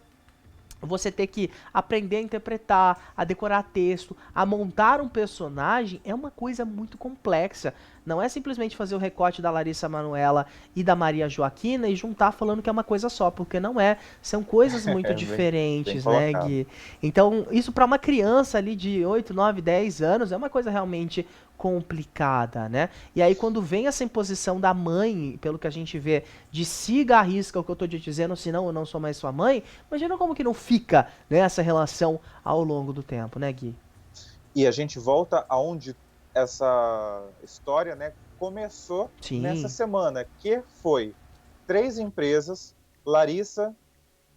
você ter que aprender a interpretar, a decorar texto, a montar um personagem é uma coisa muito complexa. Não é simplesmente fazer o recorte da Larissa Manoela e da Maria Joaquina e juntar falando que é uma coisa só, porque não é. São coisas muito Bem diferentes, né, colocado. Gui? Então, isso para uma criança ali de 8, 9, 10 anos é uma coisa realmente complicada, né? E aí quando vem essa imposição da mãe, pelo que a gente vê, de siga a risca o que eu tô te dizendo, senão eu não sou mais sua mãe, imagina como que não fica, né, essa relação ao longo do tempo, né, Gui? E a gente volta aonde essa história, né, começou nessa Sim, semana, que foi 3 empresas, Larissa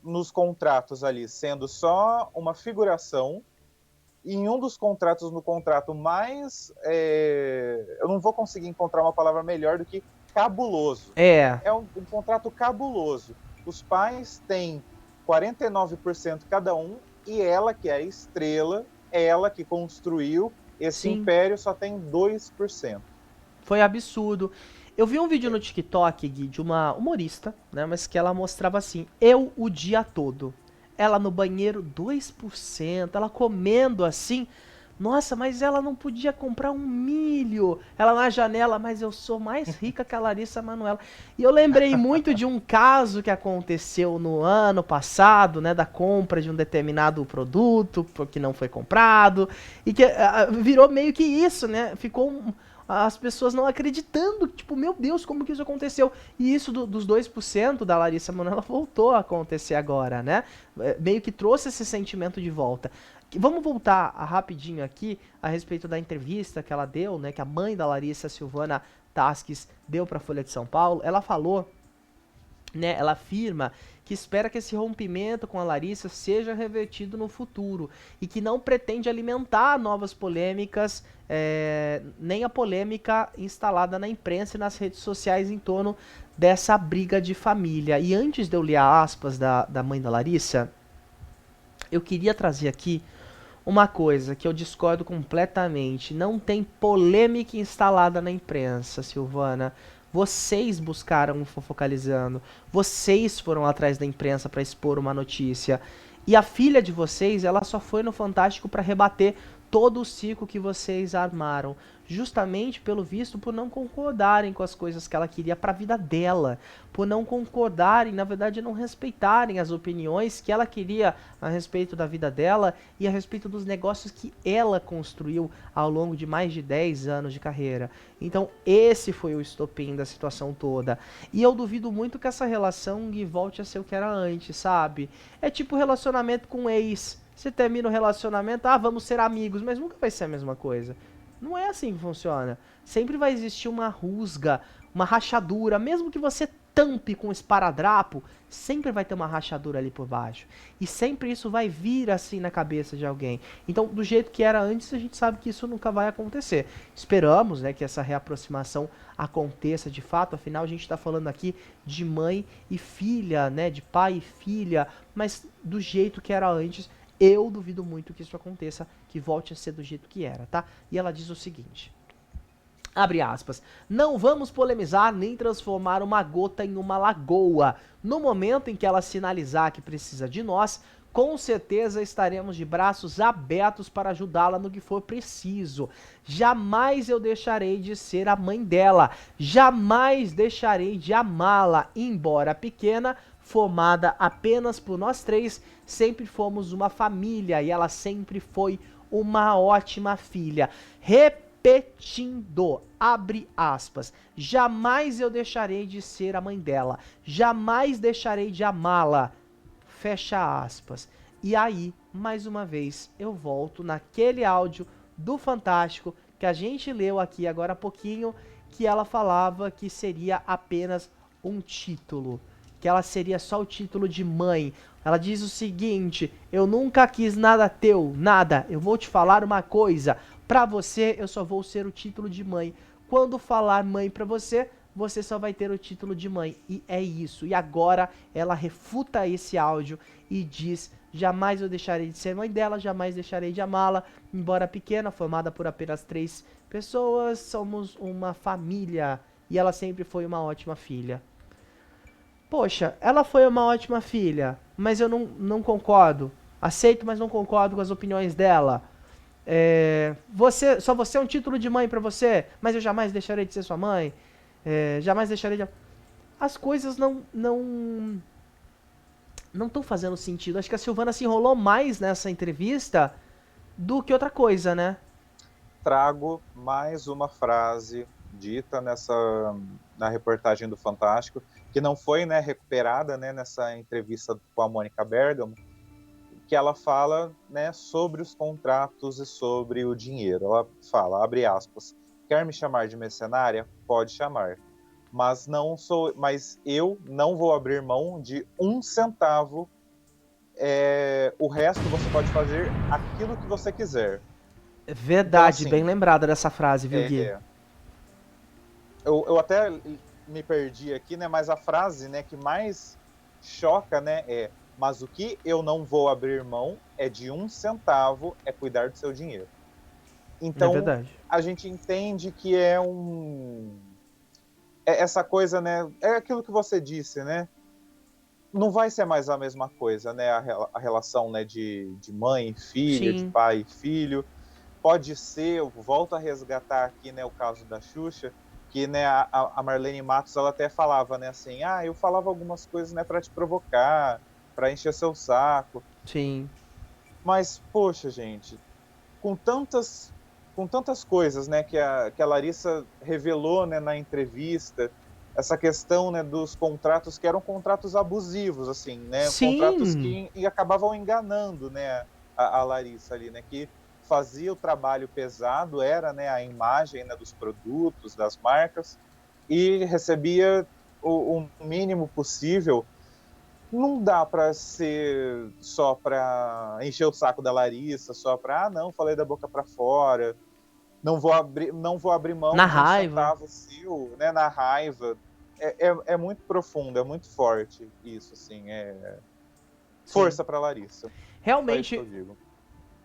nos contratos ali sendo só uma figuração, e em um dos contratos, no contrato mais, eu não vou conseguir encontrar uma palavra melhor do que cabuloso. é, É um contrato cabuloso. Os pais têm 49% cada um, e ela, que é a estrela, ela que construiu esse sim, império, só tem 2%. foi absurdo. Eu vi um vídeo no TikTok, Gui, de uma humorista, né, mas que ela mostrava assim, eu o dia todo. Ela no banheiro, 2%, ela comendo assim. Nossa, mas ela não podia comprar um milho. Ela na janela, mas eu sou mais rica que a Larissa Manoela. E eu lembrei muito de um caso que aconteceu no ano passado, né, da compra de um determinado produto que não foi comprado e que virou meio que isso, né? As pessoas não acreditando, tipo, meu Deus, como que isso aconteceu? E isso dos 2% da Larissa Manoela voltou a acontecer agora, né? Meio que trouxe esse sentimento de volta. Vamos voltar rapidinho aqui a respeito da entrevista que ela deu, né? Que a mãe da Larissa, Silvana Tasques, deu para a Folha de São Paulo. Ela falou, né? Ela afirma que espera que esse rompimento com a Larissa seja revertido no futuro e que não pretende alimentar novas polêmicas, nem a polêmica instalada na imprensa e nas redes sociais em torno dessa briga de família. E antes de eu ler aspas da mãe da Larissa, eu queria trazer aqui uma coisa que eu discordo completamente. Não tem polêmica instalada na imprensa, Silvana. Vocês buscaram o Fofocalizando. Vocês foram atrás da imprensa para expor uma notícia. E a filha de vocês, ela só foi no Fantástico para rebater todo o ciclo que vocês armaram, justamente pelo visto por não concordarem com as coisas que ela queria para a vida dela, por não concordarem, na verdade não respeitarem as opiniões que ela queria a respeito da vida dela e a respeito dos negócios que ela construiu ao longo de mais de 10 anos de carreira. Então esse foi o estopim da situação toda. E eu duvido muito que essa relação volte a ser o que era antes, sabe? É tipo relacionamento com ex. Você termina o relacionamento, vamos ser amigos, mas nunca vai ser a mesma coisa. Não é assim que funciona. Sempre vai existir uma rusga, uma rachadura, mesmo que você tampe com esparadrapo, sempre vai ter uma rachadura ali por baixo. E sempre isso vai vir assim na cabeça de alguém. Então, do jeito que era antes, a gente sabe que isso nunca vai acontecer. Esperamos, né, que essa reaproximação aconteça de fato, afinal a gente está falando aqui de mãe e filha, né, de pai e filha, mas do jeito que era antes, eu duvido muito que isso aconteça, que volte a ser do jeito que era, tá? E ela diz o seguinte, abre aspas, não vamos polemizar nem transformar uma gota em uma lagoa. No momento em que ela sinalizar que precisa de nós, com certeza estaremos de braços abertos para ajudá-la no que for preciso. Jamais eu deixarei de ser a mãe dela. Jamais deixarei de amá-la, embora pequena, formada apenas por nós três, sempre fomos uma família e ela sempre foi uma ótima filha. Repetindo, abre aspas, jamais eu deixarei de ser a mãe dela, jamais deixarei de amá-la, fecha aspas. E aí, mais uma vez, eu volto naquele áudio do Fantástico que a gente leu aqui agora há pouquinho, que ela falava que seria apenas um título, que ela seria só o título de mãe. Ela diz o seguinte, eu nunca quis nada teu, nada, eu vou te falar uma coisa, pra você eu só vou ser o título de mãe. Quando falar mãe pra você, você só vai ter o título de mãe. E é isso. E agora ela refuta esse áudio e diz, jamais eu deixarei de ser mãe dela, jamais deixarei de amá-la, embora pequena, formada por apenas 3 pessoas, somos uma família. E ela sempre foi uma ótima filha. Poxa, ela foi uma ótima filha, mas eu não concordo. Aceito, mas não concordo com as opiniões dela. Só você é um título de mãe pra você, mas eu jamais deixarei de ser sua mãe. Jamais deixarei de... As coisas não estão fazendo sentido. Acho que a Silvana se enrolou mais nessa entrevista do que outra coisa, né? Trago mais uma frase dita na reportagem do Fantástico, que não foi, né, recuperada, né, nessa entrevista com a Mônica Bergamo, que ela fala, né, sobre os contratos e sobre o dinheiro. Ela fala, abre aspas, quer me chamar de mercenária? Pode chamar. Mas eu não vou abrir mão de 1 centavo. O resto você pode fazer aquilo que você quiser. Verdade, então, assim, bem lembrada dessa frase, viu, Gui? Eu até me perdi aqui, né? Mas a frase, né, que mais choca, né, mas o que eu não vou abrir mão é de 1 centavo, é cuidar do seu dinheiro. Então, a gente entende que essa coisa, né, é aquilo que você disse, né? Não vai ser mais a mesma coisa, né? A relação, né, de mãe e filha, de pai e filho. Pode ser, eu volto a resgatar aqui, né, o caso da Xuxa, que, né, a Marlene Matos, ela até falava, né, assim, eu falava algumas coisas, né, para te provocar, para encher seu saco. Sim. Mas, poxa, gente, com tantas coisas, né, que a Larissa revelou, né, na entrevista, essa questão, né, dos contratos que eram contratos abusivos, assim, né, Sim. contratos que acabavam enganando, né, a Larissa ali, né, que fazia o trabalho pesado, era, né, a imagem, né, dos produtos, das marcas, e recebia o mínimo possível. Não dá para ser só para encher o saco da Larissa, só para, não, falei da boca para fora, não vou abrir mão na de raiva. 1 centavo seu, né, na raiva. É muito profundo, é muito forte isso, assim, força para Larissa. Realmente, é isso que eu digo.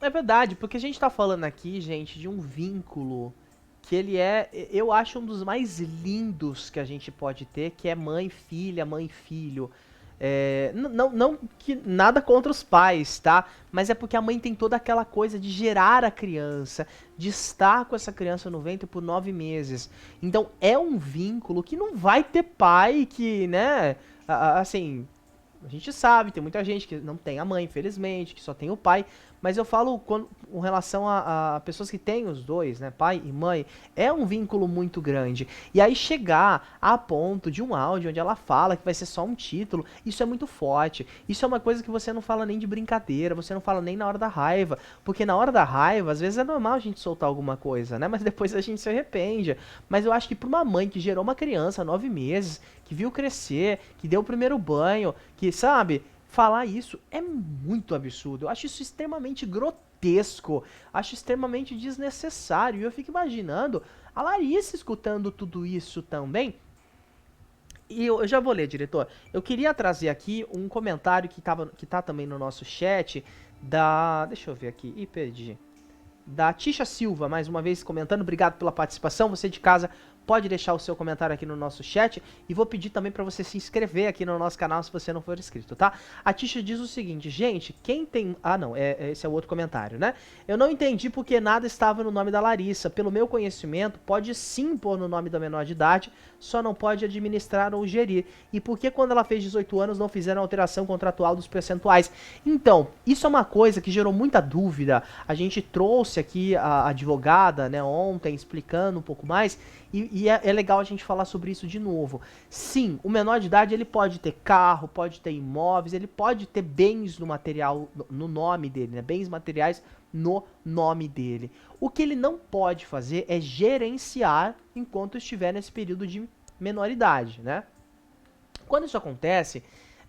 É verdade, porque a gente tá falando aqui, gente, de um vínculo que ele eu acho um dos mais lindos que a gente pode ter, que é mãe-filha, mãe-filho. Não que nada contra os pais, tá? Mas é porque a mãe tem toda aquela coisa de gerar a criança, de estar com essa criança no ventre por 9 meses. Então é um vínculo que não vai ter pai que, né? Assim, a gente sabe, tem muita gente que não tem a mãe, infelizmente, que só tem o pai. Mas eu falo com relação a pessoas que têm os dois, né? Pai e mãe, é um vínculo muito grande. E aí chegar a ponto de um áudio onde ela fala que vai ser só um título, isso é muito forte. Isso é uma coisa que você não fala nem de brincadeira, você não fala nem na hora da raiva. Porque na hora da raiva, às vezes é normal a gente soltar alguma coisa, né? Mas depois a gente se arrepende. Mas eu acho que pra uma mãe que gerou uma criança 9 meses, que viu crescer, que deu o primeiro banho, que, sabe, falar isso é muito absurdo. Eu acho isso extremamente grotesco. Acho extremamente desnecessário. E eu fico imaginando a Larissa escutando tudo isso também. E eu já vou ler, diretor. Eu queria trazer aqui um comentário que tá também no nosso chat da... Deixa eu ver aqui. Ih, perdi. Da Tisha Silva, mais uma vez comentando. Obrigado pela participação. Você de casa pode deixar o seu comentário aqui no nosso chat. E vou pedir também para você se inscrever aqui no nosso canal se você não for inscrito, tá? A Tisha diz o seguinte, gente, quem tem... Ah, não, esse é o outro comentário, né? Eu não entendi porque nada estava no nome da Larissa. Pelo meu conhecimento, pode sim pôr no nome da menor de idade, só não pode administrar ou gerir. E por que quando ela fez 18 anos não fizeram alteração contratual dos percentuais? Então, isso é uma coisa que gerou muita dúvida. A gente trouxe aqui a advogada, né, ontem, explicando um pouco mais, e é legal a gente falar sobre isso de novo. Sim, o menor de idade ele pode ter carro, pode ter imóveis, ele pode ter bens no material, no nome dele, né, bens materiais no nome dele. O que ele não pode fazer é gerenciar enquanto estiver nesse período de menoridade, né? Quando isso acontece,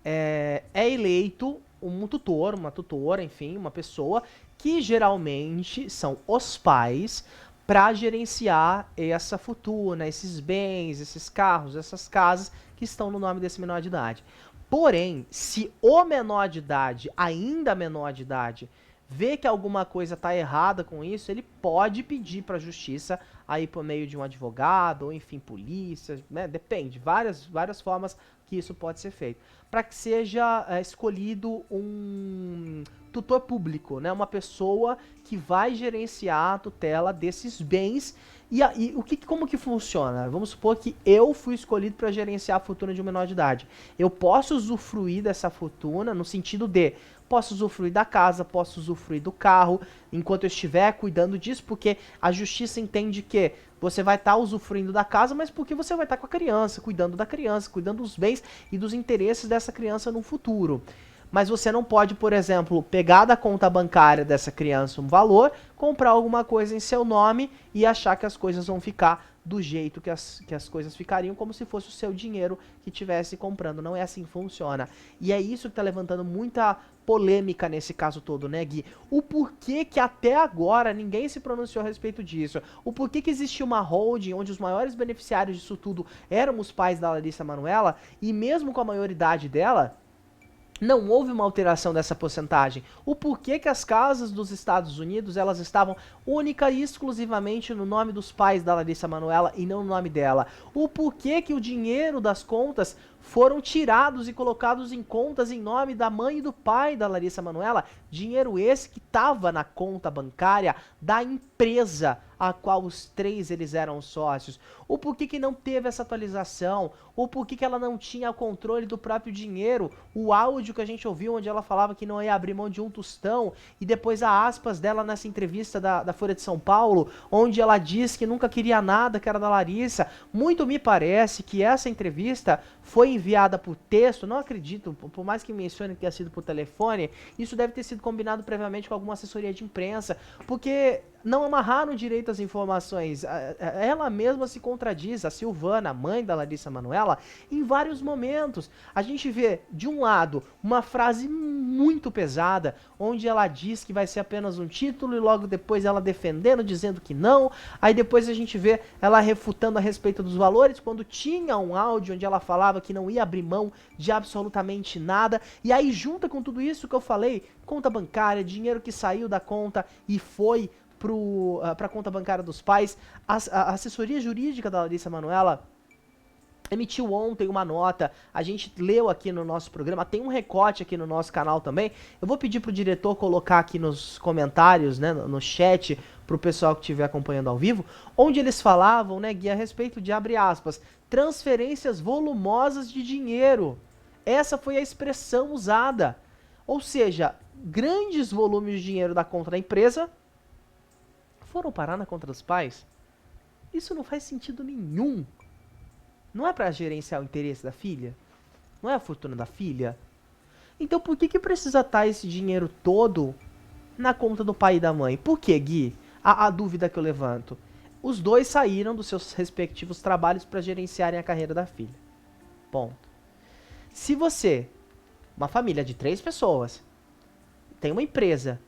é eleito um tutor, uma tutora, enfim, uma pessoa que geralmente são os pais para gerenciar essa fortuna, esses bens, esses carros, essas casas que estão no nome desse menor de idade. Porém, se o menor de idade, ainda menor de idade, vê que alguma coisa está errada com isso, ele pode pedir para a justiça aí por meio de um advogado, ou enfim, polícia, né? Depende, várias formas que isso pode ser feito. Para que seja escolhido um tutor público, né? Uma pessoa que vai gerenciar a tutela desses bens. E como que funciona? Vamos supor que eu fui escolhido para gerenciar a fortuna de um menor de idade. Eu posso usufruir dessa fortuna no sentido de posso usufruir da casa, posso usufruir do carro, enquanto eu estiver cuidando disso, porque a justiça entende que você vai estar usufruindo da casa, mas porque você vai estar com a criança, cuidando da criança, cuidando dos bens e dos interesses dessa criança no futuro. Mas você não pode, por exemplo, pegar da conta bancária dessa criança um valor, comprar alguma coisa em seu nome e achar que as coisas vão ficar do jeito que as coisas ficariam, como se fosse o seu dinheiro que estivesse comprando. Não é assim que funciona. E é isso que está levantando muita polêmica nesse caso todo, né, Gui? O porquê que até agora ninguém se pronunciou a respeito disso. O porquê que existia uma holding onde os maiores beneficiários disso tudo eram os pais da Larissa Manoela e mesmo com a maioridade dela, não houve uma alteração dessa porcentagem. O porquê que as casas dos Estados Unidos elas estavam única e exclusivamente no nome dos pais da Larissa Manoela e não no nome dela. O porquê que o dinheiro das contas foram tirados e colocados em contas em nome da mãe e do pai da Larissa Manoela. Dinheiro esse que estava na conta bancária da empresa a qual os três eles eram sócios. O porquê que não teve essa atualização. O porquê que ela não tinha controle do próprio dinheiro. O áudio que a gente ouviu onde ela falava que não ia abrir mão de um tostão. E depois a aspas dela nessa entrevista da Folha de São Paulo, onde ela diz que nunca queria nada que era da Larissa. Muito me parece que essa entrevista foi enviada por texto, não acredito, por mais que mencione que tenha sido por telefone, isso deve ter sido combinado previamente com alguma assessoria de imprensa, porque não amarraram direito as informações. Ela mesma se contradiz, a Silvana, mãe da Larissa Manoela, em vários momentos. A gente vê, de um lado, uma frase muito pesada, onde ela diz que vai ser apenas um título e logo depois ela defendendo, dizendo que não. Aí depois a gente vê ela refutando a respeito dos valores, quando tinha um áudio onde ela falava que não ia abrir mão de absolutamente nada. E aí junta com tudo isso que eu falei, conta bancária, dinheiro que saiu da conta e foi para a conta bancária dos pais, a assessoria jurídica da Larissa Manoela emitiu ontem uma nota, a gente leu aqui no nosso programa, tem um recorte aqui no nosso canal também. Eu vou pedir pro diretor colocar aqui nos comentários, né, no chat, pro pessoal que estiver acompanhando ao vivo, onde eles falavam, né, Gui, a respeito de, abre aspas, transferências volumosas de dinheiro. Essa foi a expressão usada. Ou seja, grandes volumes de dinheiro da conta da empresa foram parar na conta dos pais. Isso não faz sentido nenhum. Não é para gerenciar o interesse da filha? Não é a fortuna da filha? Então por que precisa estar esse dinheiro todo na conta do pai e da mãe? Por que, Gui? A dúvida que eu levanto. Os dois saíram dos seus respectivos trabalhos para gerenciarem a carreira da filha. Ponto. Se você, uma família de 3 pessoas, tem uma empresa,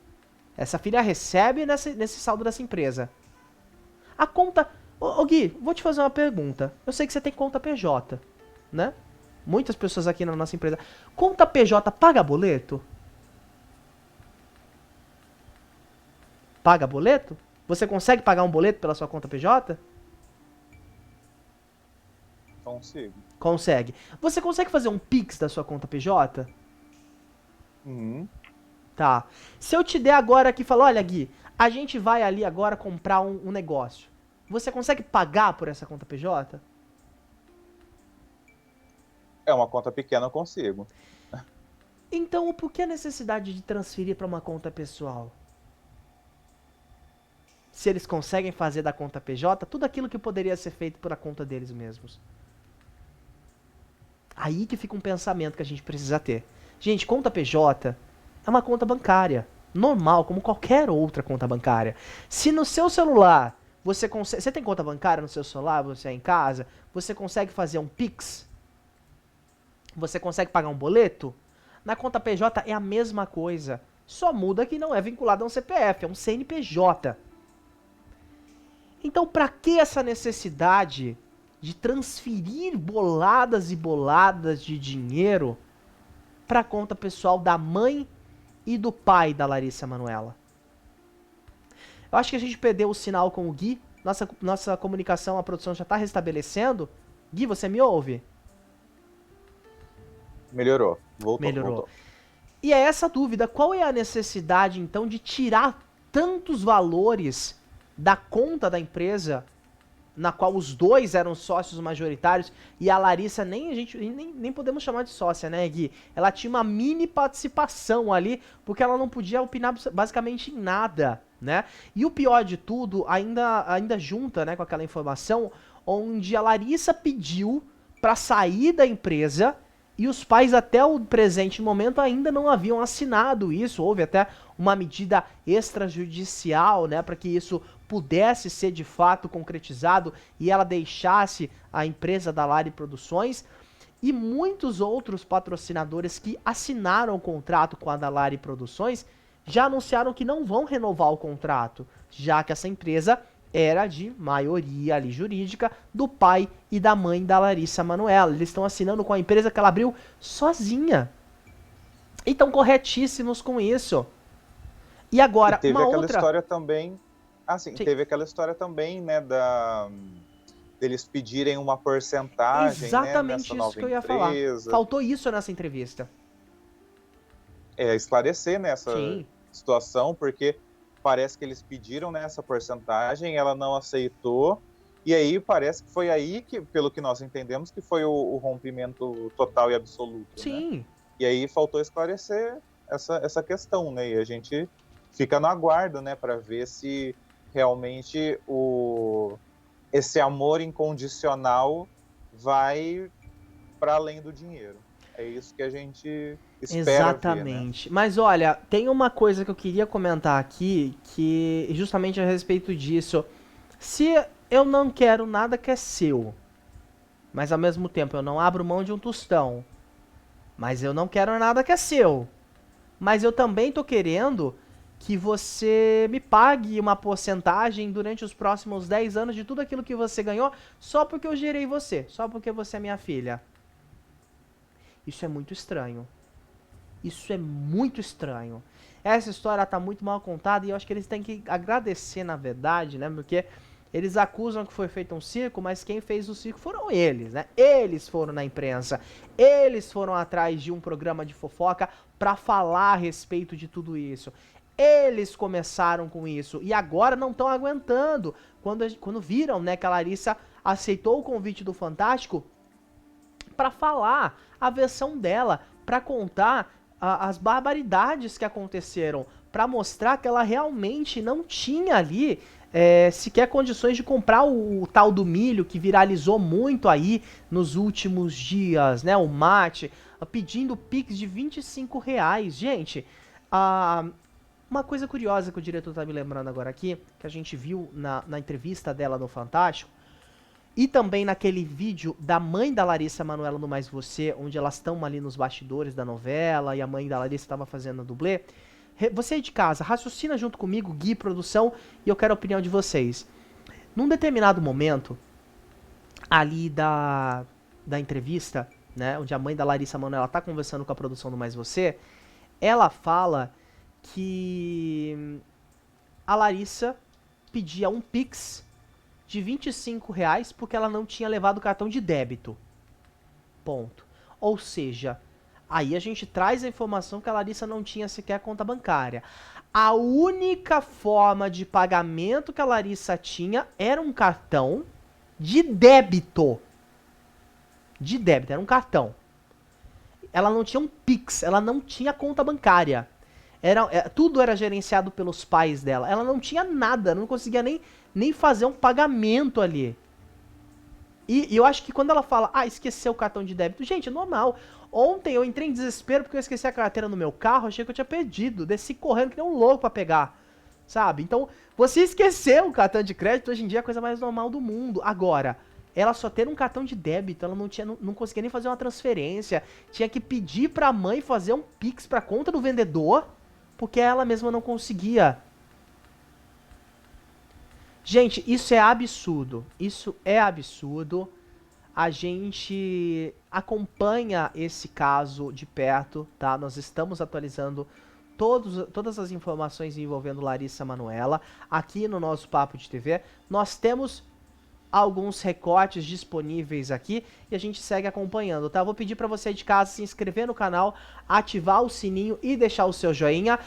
essa filha recebe nesse saldo dessa empresa. A conta... Ô Gui, vou te fazer uma pergunta. Eu sei que você tem conta PJ, né? Muitas pessoas aqui na nossa empresa. Conta PJ paga boleto? Paga boleto? Você consegue pagar um boleto pela sua conta PJ? Consigo. Consegue. Você consegue fazer um Pix da sua conta PJ? Uhum. Tá. Se eu te der agora aqui e falar, olha Gui, a gente vai ali agora comprar um negócio. Você consegue pagar por essa conta PJ? É uma conta pequena, eu consigo. Então, por que a necessidade de transferir para uma conta pessoal? Se eles conseguem fazer da conta PJ tudo aquilo que poderia ser feito por a conta deles mesmos. Aí que fica um pensamento que a gente precisa ter. Gente, conta PJ é uma conta bancária, normal, como qualquer outra conta bancária. Se no seu celular você consegue... Você tem conta bancária no seu celular, você é em casa, você consegue fazer um Pix? Você consegue pagar um boleto? Na conta PJ é a mesma coisa. Só muda que não é vinculado a um CPF, é um CNPJ. Então, para que essa necessidade de transferir boladas e boladas de dinheiro para a conta pessoal da mãe e do pai da Larissa Manoela? Eu acho que a gente perdeu o sinal com o Gui. Nossa comunicação, a produção já está restabelecendo. Gui, você me ouve? Melhorou. Melhorou. Voltou. E é essa dúvida, qual é a necessidade então de tirar tantos valores da conta da empresa, na qual os dois eram sócios majoritários, e a Larissa nem podemos chamar de sócia, né, Gui? Ela tinha uma mini participação ali, porque ela não podia opinar basicamente em nada, né? E o pior de tudo, ainda junta, né, com aquela informação, onde a Larissa pediu para sair da empresa, e os pais até o presente momento ainda não haviam assinado isso. Houve até uma medida extrajudicial, né, para que isso pudesse ser de fato concretizado e ela deixasse a empresa da Lari Produções. E muitos outros patrocinadores que assinaram o contrato com a Dalari Produções já anunciaram que não vão renovar o contrato, já que essa empresa era de maioria ali jurídica do pai e da mãe da Larissa Manoela. Eles estão assinando com a empresa que ela abriu sozinha. E estão corretíssimos com isso. E agora, e teve uma aquela outra... história também... Sim. Teve aquela história também, né, deles pedirem uma porcentagem, exatamente, né, nessa isso que eu nova ia falar. empresa. Faltou isso nessa entrevista. Esclarecer nessa Sim. situação, porque parece que eles pediram, né, essa porcentagem, ela não aceitou, e aí parece que foi aí que, pelo que nós entendemos, que foi o rompimento total e absoluto. Sim. Né? E aí faltou esclarecer essa questão, né, e a gente fica no aguardo, né, para ver se realmente esse amor incondicional vai para além do dinheiro. É isso que a gente espera Exatamente. ver, né? Mas olha, tem uma coisa que eu queria comentar aqui, que justamente a respeito disso. Se eu não quero nada que é seu, mas ao mesmo tempo eu não abro mão de um tostão, mas eu não quero nada que é seu, mas eu também tô querendo que você me pague uma porcentagem durante os próximos 10 anos de tudo aquilo que você ganhou, só porque eu gerei você, só porque você é minha filha. Isso é muito estranho. Isso é muito estranho. Essa história tá muito mal contada e eu acho que eles têm que agradecer, na verdade, né? Porque Eles acusam que foi feito um circo, mas quem fez o circo foram eles, né? Eles foram na imprensa, eles foram atrás de um programa de fofoca pra falar a respeito de tudo isso. Eles começaram com isso e agora não estão aguentando. Quando viram, né, que a Larissa aceitou o convite do Fantástico pra falar a versão dela, pra contar as barbaridades que aconteceram, pra mostrar que ela realmente não tinha ali sequer condições de comprar o tal do milho que viralizou muito aí nos últimos dias, né? O mate, pedindo Pix de R$ 25. Gente, uma coisa curiosa que o diretor tá me lembrando agora aqui, que a gente viu na entrevista dela no Fantástico, e também naquele vídeo da mãe da Larissa Manoela no Mais Você, onde elas estão ali nos bastidores da novela e a mãe da Larissa estava fazendo a dublê. Você aí de casa, raciocina junto comigo, Gui, produção, e eu quero a opinião de vocês. Num determinado momento, ali da entrevista, né, onde a mãe da Larissa Manoela tá conversando com a produção do Mais Você, ela fala que a Larissa pedia um Pix de R$ 25 porque ela não tinha levado o cartão de débito. Ponto. Ou seja, aí a gente traz a informação que a Larissa não tinha sequer conta bancária. A única forma de pagamento que a Larissa tinha era um cartão de débito. De débito, era um cartão. Ela não tinha um Pix, ela não tinha conta bancária. Tudo era gerenciado pelos pais dela. Ela não tinha nada, não conseguia nem fazer um pagamento ali. E eu acho que quando ela fala, esqueceu o cartão de débito, gente, é normal. Ontem eu entrei em desespero porque eu esqueci a carteira no meu carro, achei que eu tinha perdido. Desci correndo que nem um louco pra pegar, sabe? Então, você esqueceu o cartão de crédito, hoje em dia é a coisa mais normal do mundo. Agora, ela só ter um cartão de débito, ela não conseguia nem fazer uma transferência. Tinha que pedir pra mãe fazer um Pix pra conta do vendedor, porque ela mesma não conseguia. Gente, isso é absurdo. Isso é absurdo. A gente acompanha esse caso de perto, tá? Nós estamos atualizando todas as informações envolvendo Larissa Manoela aqui no nosso Papo de TV. Nós temos alguns recortes disponíveis aqui e a gente segue acompanhando, tá? Eu vou pedir para você de casa se inscrever no canal, ativar o sininho e deixar o seu joinha.